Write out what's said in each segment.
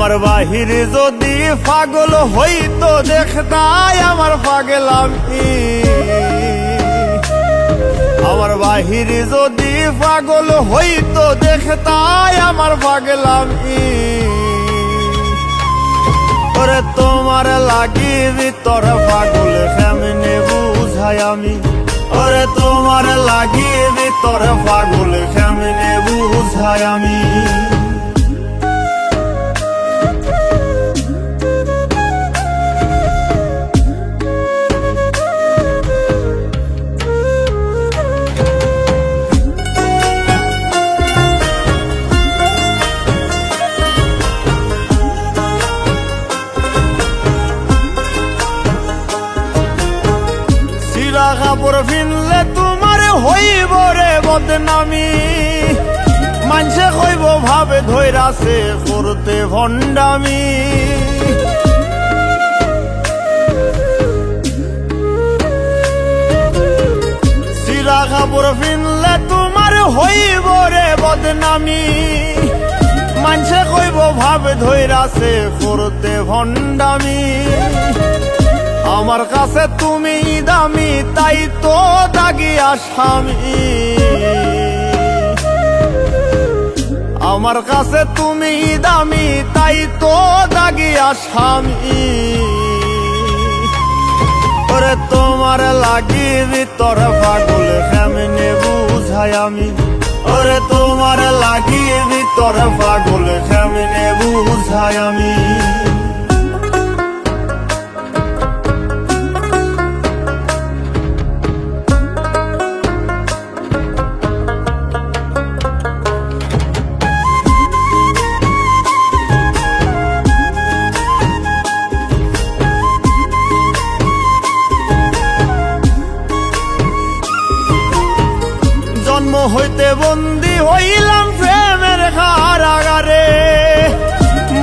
আমার বাহির যদি পাগল হইতো দেখতাই আমার পাগলামি। আমার বাহির যদি পাগল হইতো দেখতাই আমার পাগলামি। ওরে তোমার লাগি ভিতর পাগল কেমনে বুঝাই আমি। ওরে তোমার লাগি ভিতর পাগল কেমনে বুঝাই আমি। কাপড় ফিনলে তোমার হইব রে বদনামি। মানসে কইব ভাবে ধৈরাছে করতে ভণ্ডামি। সিরা কাপড় ফিনলে তোমার হইব রে বদনামি। মানসে কইব ভাবে ধৈরাছে করতে ভণ্ডামি। আমার কাছে তুমি দামি তাই তো দাগি আসামি। আমার কাছে তুমি দামি তাই তো দাগি আসামি। ওরে তোমার লাগি ভিতর পাগল কেমনে বুঝাই আমি। ওরে তোমার লাগি ভিতর পাগল কেমনে বুঝাই আমি। জন্ম হইতে বন্দী হইলাম প্রেমের কারাগারে।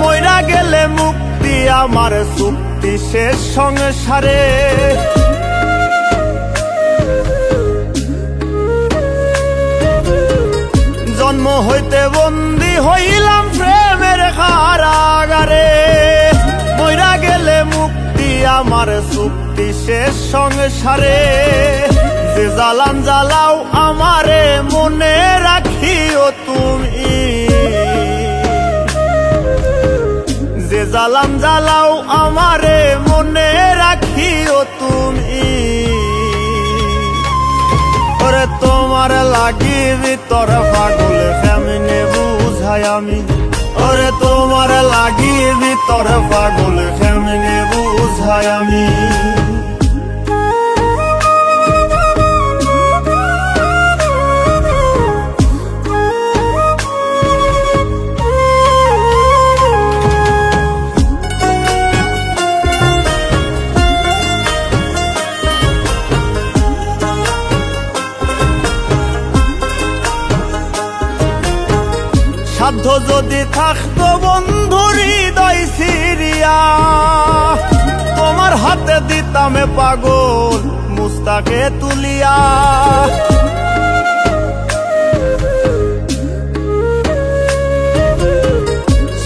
মইরা গেলে মুক্তি আমার চুক্তি শেষ সংসারে। জন্ম হইতে বন্দী হইলাম প্রেমের কারাগারে। মইরা গেলে মুক্তি আমার চুক্তি শেষ সংসারে। যে জ্বালান জ্বালাও আমারে মনে রাখিও তুমি। যে জ্বালান জ্বালাও আমারে মনে রাখিও তুমি। ওরে তোমার লাগি ভিতর পাগল কেমনে বুঝাই আমি। ওরে তোমার লাগি ভিতর পাগল কেমনে বুঝাই আমি। সাধ্য যদি থাকতো বন্ধু হৃদয় সিরিয়া। তোমার হাতে দিতাম পাগল মুস্তাকে তুলিয়া।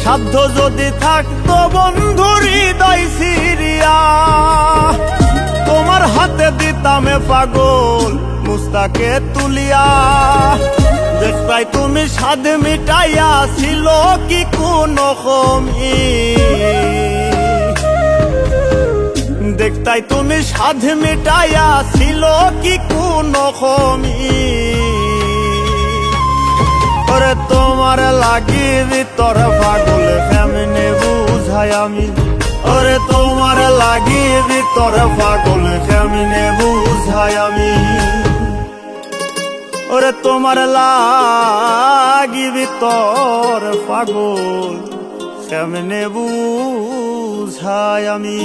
সাধ্য যদি থাকতো বন্ধু হৃদয় সিরিয়া। তোমার হাতে দিতাম পাগল মুস্তাকে তুলিয়া। দেখতাই তুমি স্বাদ মিটাইয়া ছিল কি কোনো কমি। দেখতাই তুমি স্বাদ মিটাইয়া ছিল কি কোনো কমি। ওরে তোমার লাগি ভিতর পাগল কেমনে বুঝাই আমি। ওরে তোমার লাগি ভিতর পাগল কেমনে বুঝাই আমি। ওরে তোমার লাগি ভিতর পাগল কেমনে বুঝাই আমি।